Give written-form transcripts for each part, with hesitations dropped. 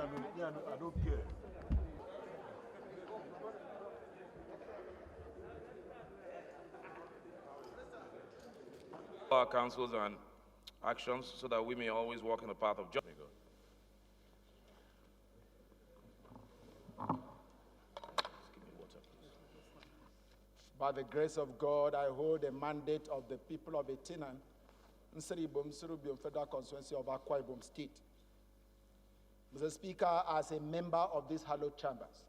I don't care. Our counsels and actions so that we may always walk in the path of justice. By the grace of God, I hold a mandate of the people of Etinan, Nsiribom, Surubium Federal Constituency of Akwa Ibom State. Mr. Speaker, as a member of these hallowed chambers,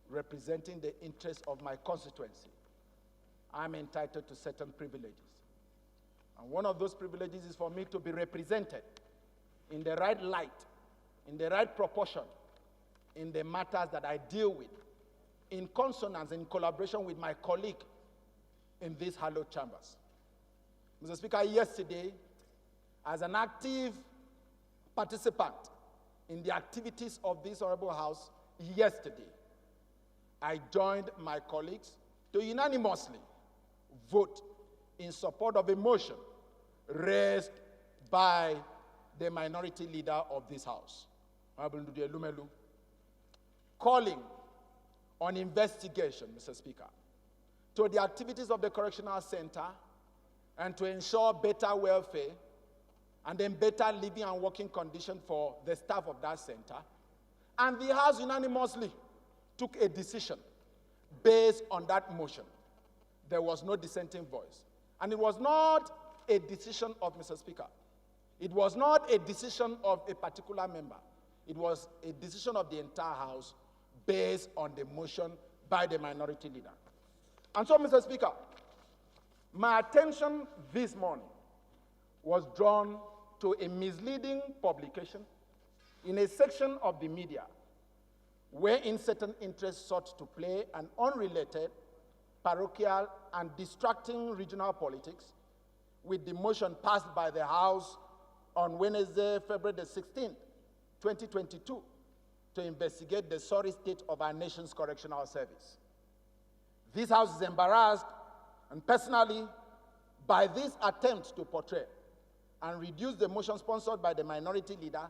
representing the interests of my constituency, I'm entitled to certain privileges. And one of those privileges is for me to be represented in the right light, in the right proportion, in the matters that I deal with, in consonance, in collaboration with my colleague in these hallowed chambers. Mr. Speaker, yesterday, as an active participant in the activities of this Honorable House, yesterday, I joined my colleagues to unanimously vote in support of a motion raised by the minority leader of this House, Honorable Ndudu Elumelu, calling on investigation, Mr. Speaker, to the activities of the Correctional Center and to ensure better welfare and then better living and working conditions for the staff of that center. And the House unanimously took a decision based on that motion. There was no dissenting voice. And it was not a decision of, Mr. Speaker, it was not a decision of a particular member. It was a decision of the entire House based on the motion by the minority leader. And so, Mr. Speaker, my attention this morning was drawn to a misleading publication in a section of the media wherein certain interests sought to play an unrelated, parochial, and distracting regional politics with the motion passed by the House on Wednesday, February the 16th, 2022, to investigate the sorry state of our nation's correctional service. This House is embarrassed, and personally, by this attempt to portray and reduce the motion sponsored by the minority leader,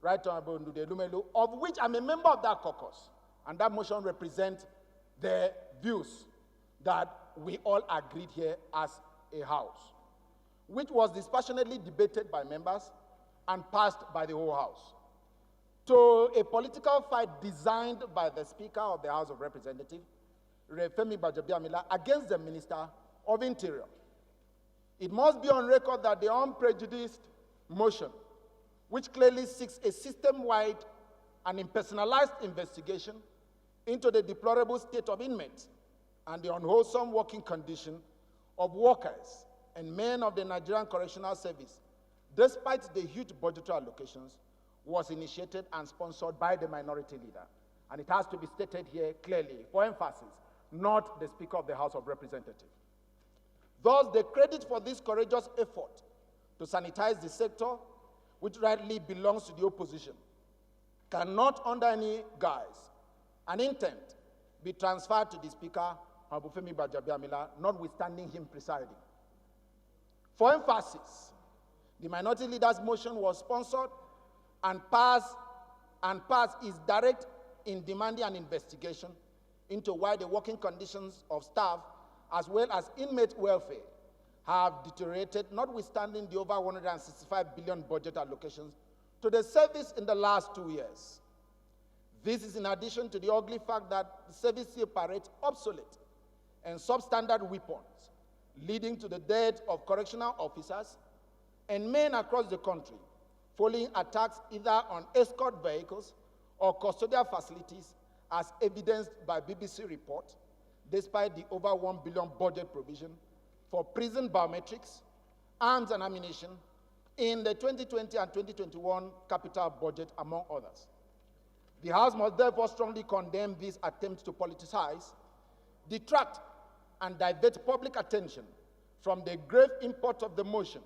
Right Honorable Ndudu Elumelu, of which I'm a member of that caucus, and that motion represents the views that we all agreed here as a House, which was dispassionately debated by members and passed by the whole House, to a political fight designed by the Speaker of the House of Representatives, Femi Gbajabiamila, against the Minister of Interior. It must be on record that the unprejudiced motion, which clearly seeks a system-wide and impersonalized investigation into the deplorable state of inmates and the unwholesome working condition of workers and men of the Nigerian Correctional Service, despite the huge budgetary allocations, was initiated and sponsored by the minority leader. And it has to be stated here clearly, for emphasis, not the Speaker of the House of Representatives. Thus, the credit for this courageous effort to sanitize the sector, which rightly belongs to the opposition, cannot under any guise and intent be transferred to the Speaker, Honorable Femi Gbajabiamila, notwithstanding him presiding. For emphasis, the minority leader's motion was sponsored and passed is direct in demanding an investigation into why the working conditions of staff as well as inmate welfare have deteriorated, notwithstanding the over 165 billion budget allocations to the service in the last 2 years. This is in addition to the ugly fact that the service operates obsolete and substandard weapons, leading to the death of correctional officers and men across the country, following attacks either on escort vehicles or custodial facilities, as evidenced by BBC report, despite the over 1 billion budget provision for prison biometrics, arms and ammunition in the 2020 and 2021 capital budget, among others. The House must therefore strongly condemn these attempts to politicize, detract, and divert public attention from the grave import of the motion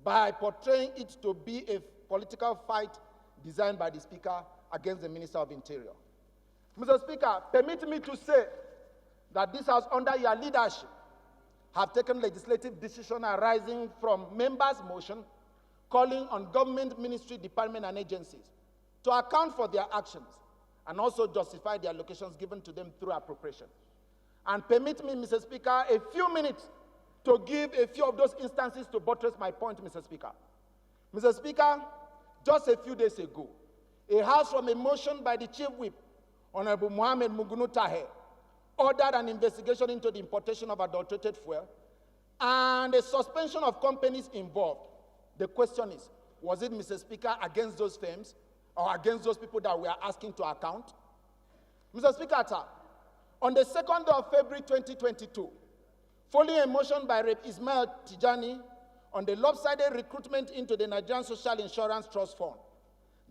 by portraying it to be a political fight designed by the Speaker against the Minister of Interior. Mr. Speaker, permit me to say that this House, under your leadership, have taken legislative decisions arising from members' motion calling on government, ministry, department, and agencies to account for their actions and also justify the allocations given to them through appropriation. And permit me, Mr. Speaker, a few minutes to give a few of those instances to buttress my point, Mr. Speaker. Mr. Speaker, just a few days ago, a House from a motion by the Chief Whip, Honorable Mohammed Mugunu Taher, ordered an investigation into the importation of adulterated fuel and a suspension of companies involved. The question is, was it, Mr. Speaker, against those firms or against those people that we are asking to account? Mr. Speaker, on the 2nd of February 2022, following a motion by Rep. Ismail Tijani on the lopsided recruitment into the Nigerian Social Insurance Trust Fund,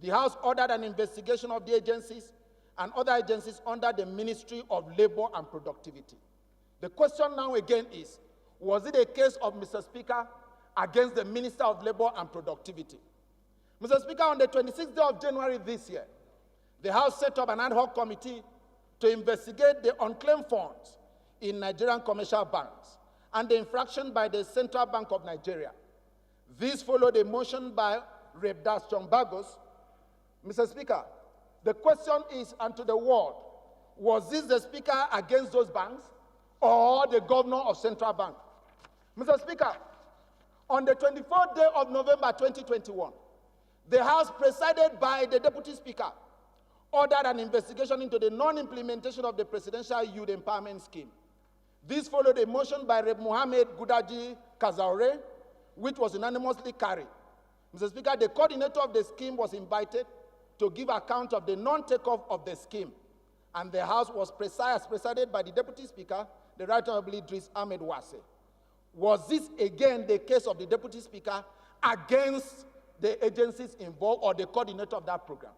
the House ordered an investigation of the agencies and other agencies under the Ministry of Labor and Productivity. The question now again is, was it a case of, Mr. Speaker, against the Minister of Labor and Productivity? Mr. Speaker, on the 26th day of January this year, the House set up an ad hoc committee to investigate the unclaimed funds in Nigerian commercial banks and the infraction by the Central Bank of Nigeria. This followed a motion by Rep. Daston Bagos. Mr. Speaker, the question is, and to the world, was this the Speaker against those banks or the Governor of Central Bank? Mr. Speaker, on the 24th day of November 2021, the House, presided by the Deputy Speaker, ordered an investigation into the non-implementation of the Presidential Youth Empowerment Scheme. This followed a motion by Rep. Mohammed Gudaji Kazaure, which was unanimously carried. Mr. Speaker, the coordinator of the scheme was invited to give account of the non-takeoff of the scheme, and the House was presided by the Deputy Speaker, the Right Honorable Idris Ahmed Wase. Was this again the case of the Deputy Speaker against the agencies involved or the coordinator of that program?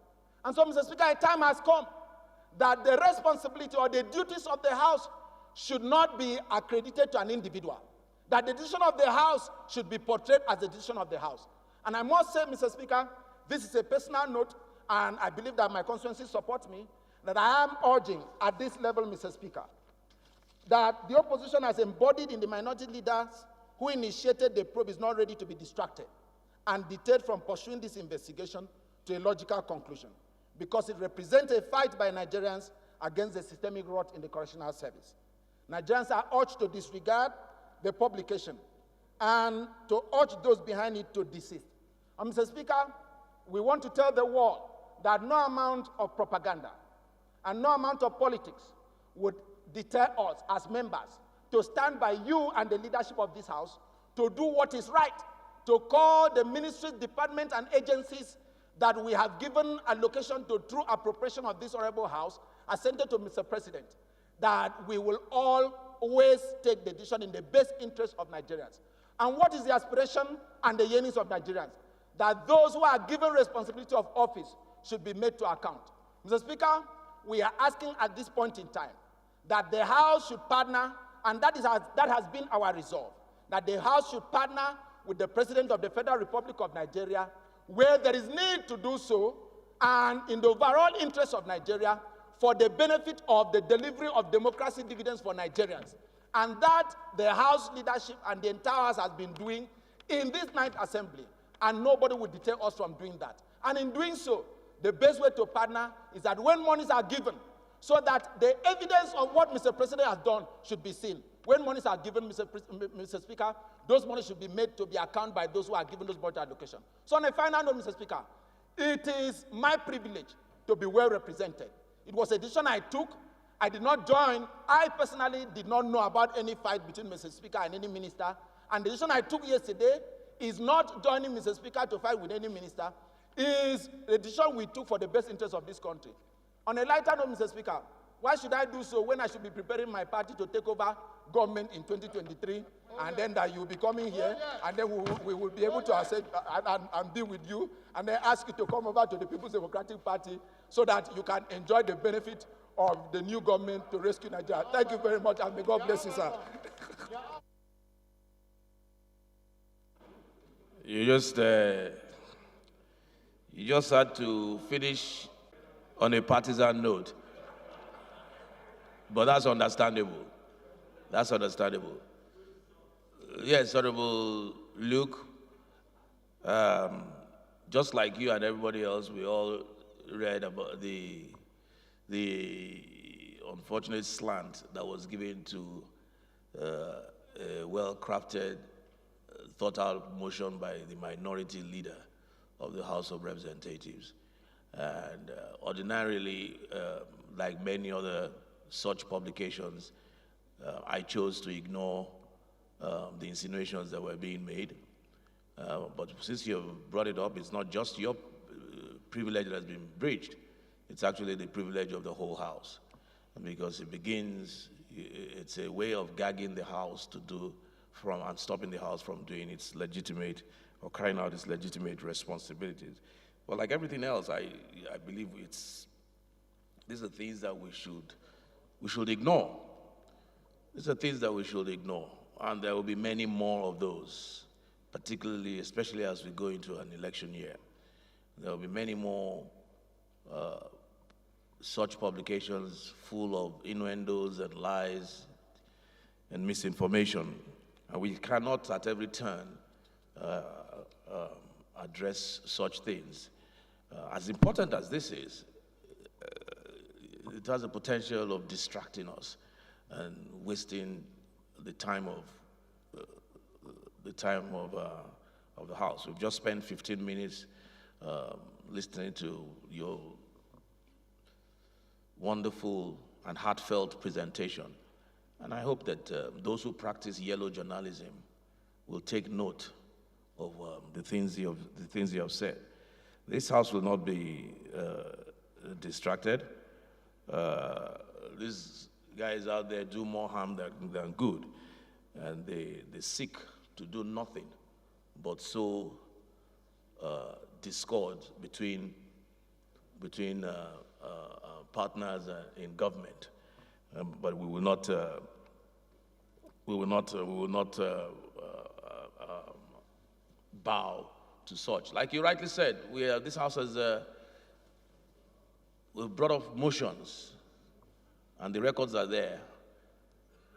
And so, Mr. Speaker, a time has come that the responsibility or the duties of the House should not be accredited to an individual, that the decision of the House should be portrayed as the decision of the House. And I must say, Mr. Speaker, this is a personal note, and I believe that my constituency support me, that I am urging at this level, Mr. Speaker, that the opposition as embodied in the minority leaders who initiated the probe is not ready to be distracted and deterred from pursuing this investigation to a logical conclusion, because it represents a fight by Nigerians against the systemic rot in the correctional service. Nigerians are urged to disregard the publication and to urge those behind it to desist. And Mr. Speaker, we want to tell the world that no amount of propaganda and no amount of politics would deter us as members to stand by you and the leadership of this House to do what is right, to call the ministries, departments, and agencies that we have given allocation to through appropriation of this honorable House, assented to Mr. President, that we will always take the decision in the best interest of Nigerians. And what is the aspiration and the yearnings of Nigerians? That those who are given responsibility of office should be made to account. Mr. Speaker, we are asking at this point in time that the House should partner, and that has been our resolve, that the House should partner with the President of the Federal Republic of Nigeria where there is need to do so, and in the overall interest of Nigeria, for the benefit of the delivery of democracy dividends for Nigerians. And that the House leadership and the entire House has been doing in this ninth assembly, and nobody will deter us from doing that. And in doing so, the best way to partner is that when monies are given, so that the evidence of what Mr. President has done should be seen. When monies are given, Mr. Speaker, those monies should be made to be accounted by those who are given those budget allocation. So on a final note, Mr. Speaker, it is my privilege to be well represented. It was a decision I took. I did not join. I personally did not know about any fight between Mr. Speaker and any minister. And the decision I took yesterday is not joining Mr. Speaker to fight with any minister. It is a decision we took for the best interest of this country. On a lighter note, Mr. Speaker, why should I do so when I should be preparing my party to take over government in 2023, and then that you will be coming here, and then we will be able to accept and be with you, and then ask you to come over to the People's Democratic Party so that you can enjoy the benefit of the new government to rescue Nigeria. Thank you very much, and may God bless you, sir. You just had to finish on a partisan note. But that's understandable. That's understandable. Yes, Honorable Luke, just like you and everybody else, we all read about the unfortunate slant that was given to a well-crafted, thought-out motion by the minority leader of the House of Representatives. And ordinarily, like many other such publications, I chose to ignore the insinuations that were being made. But since you brought it up, it's not just your privilege that has been breached. It's actually the privilege of the whole House. Because it's a way of gagging the House and stopping the House from doing its legitimate or carrying out its legitimate responsibilities. But like everything else, I believe these are things that we should ignore. These are things that we should ignore. And there will be many more of those, especially as we go into an election year. There will be many more such publications full of innuendos and lies and misinformation. And we cannot at every turn address such things. As important as this is, it has the potential of distracting us and wasting the time of the House. We've just spent 15 minutes listening to your wonderful and heartfelt presentation, and I hope that those who practice yellow journalism will take note of the things you have said. This House will not be distracted. These guys out there do more harm than good, and they seek to do nothing but sow discord between partners in government. But we will not bow to such. Like you rightly said, this House has we've brought up motions, and the records are there,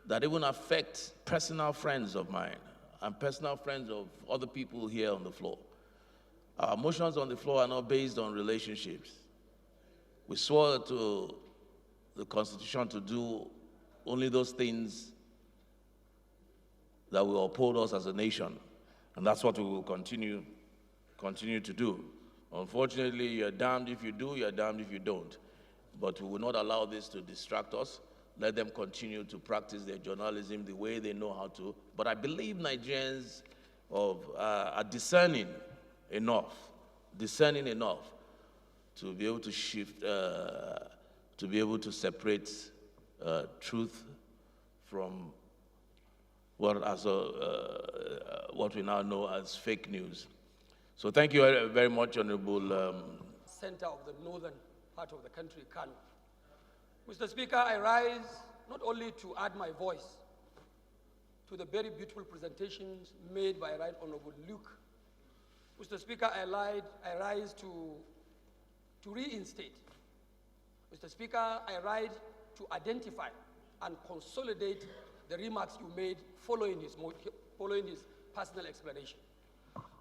that even affect personal friends of mine and personal friends of other people here on the floor. Our motions on the floor are not based on relationships. We swore to the Constitution to do only those things that will uphold us as a nation, and that's what we will continue to do. Unfortunately, you're damned if you do, you're damned if you don't. But we will not allow this to distract us. Let them continue to practice their journalism the way they know how to. But I believe Nigerians are discerning enough to be able to shift, to be able to separate truth from what we now know as fake news. So thank you very much, Honorable. Center of the northern part of the country, Kano. Mr. Speaker, I rise not only to add my voice to the very beautiful presentations made by Right Honorable Luke. Mr. Speaker, I rise to reinstate. Mr. Speaker, I rise to identify and consolidate the remarks you made following his personal explanation.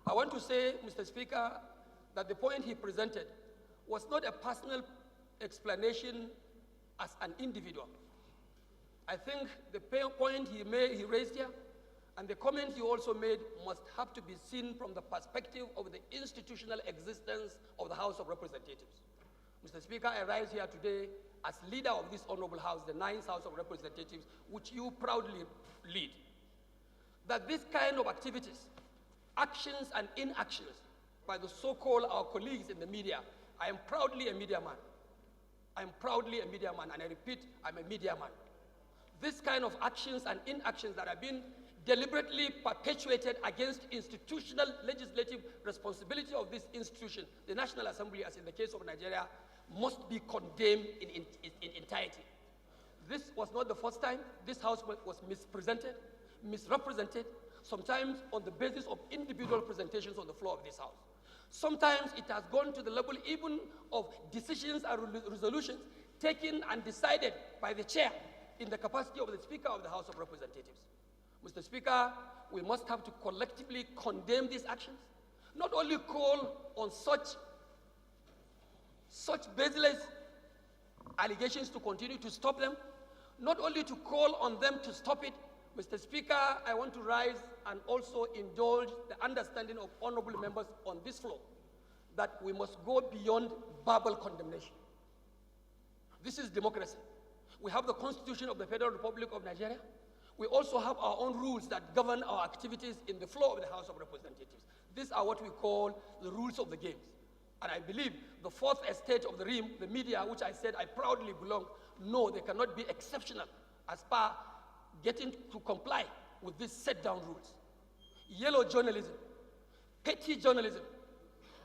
I want to say, Mr. Speaker, that the point he presented was not a personal explanation as an individual. I think the point he raised here and the comment he also made must have to be seen from the perspective of the institutional existence of the House of Representatives. Mr. Speaker, I rise here today as leader of this honorable House, the 9th House of Representatives, which you proudly lead. That this kind of activities, actions and inactions by the so-called our colleagues in the media, I am proudly a media man. I am proudly a media man, and I repeat, I'm a media man. This kind of actions and inactions that have been deliberately perpetuated against institutional legislative responsibility of this institution, the National Assembly, as in the case of Nigeria, must be condemned in entirety. This was not the first time this House was misrepresented, sometimes on the basis of individual presentations on the floor of this House. Sometimes it has gone to the level even of decisions and resolutions taken and decided by the chair in the capacity of the Speaker of the House of Representatives. Mr. Speaker, we must have to collectively condemn these actions, not only call on such such baseless allegations to continue to stop them, not only to call on them to stop it. Mr. Speaker, I want to rise and also indulge the understanding of honorable members on this floor that we must go beyond verbal condemnation. This is democracy. We have the Constitution of the Federal Republic of Nigeria. We also have our own rules that govern our activities in the floor of the House of Representatives. These are what we call the rules of the games. And I believe the fourth estate of the realm, the media, which I said I proudly belong, no, they cannot be exceptional as per getting to comply with these set-down rules. Yellow journalism, petty journalism,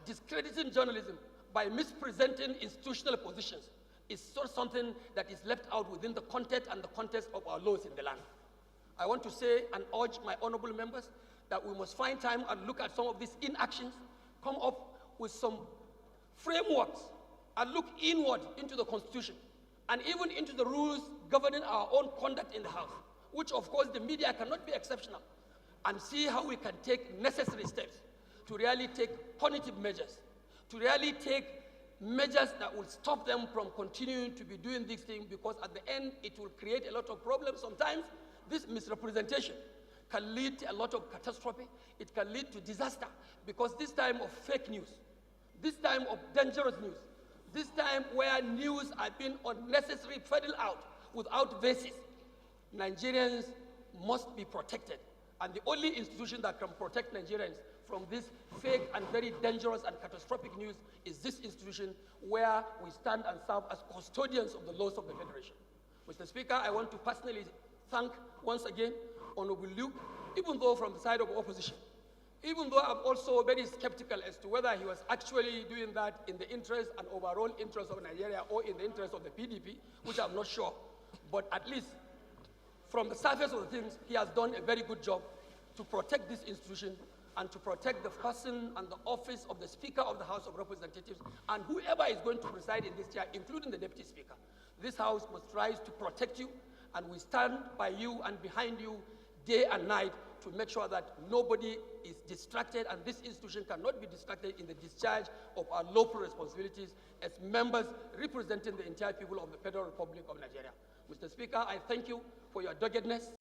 discrediting journalism by mispresenting institutional positions is something that is left out within the content and the context of our laws in the land. I want to say and urge my honorable members that we must find time and look at some of these inactions, come up with some frameworks, and look inward into the Constitution and even into the rules governing our own conduct in the House, which of course the media cannot be exceptional, and see how we can take necessary steps to really take punitive measures, to really take measures that will stop them from continuing to be doing this thing, because at the end it will create a lot of problems. Sometimes this misrepresentation can lead to a lot of catastrophe. It can lead to disaster, because this time of fake news, this time of dangerous news, this time where news are being unnecessarily peddled out without basis, Nigerians must be protected. And the only institution that can protect Nigerians from this fake and very dangerous and catastrophic news is this institution, where we stand and serve as custodians of the laws of the Federation. Mr. Speaker, I want to personally thank once again Honorable Luke, even though from the side of opposition, even though I'm also very skeptical as to whether he was actually doing that in the interest and overall interest of Nigeria or in the interest of the PDP, which I'm not sure. But at least from the surface of the things, he has done a very good job to protect this institution and to protect the person and the office of the Speaker of the House of Representatives and whoever is going to preside in this chair, including the Deputy Speaker. This House must rise to protect you, and we stand by you and behind you day and night to make sure that nobody is distracted, and this institution cannot be distracted in the discharge of our lawful responsibilities as members representing the entire people of the Federal Republic of Nigeria. Mr. Speaker, I thank you for your doggedness.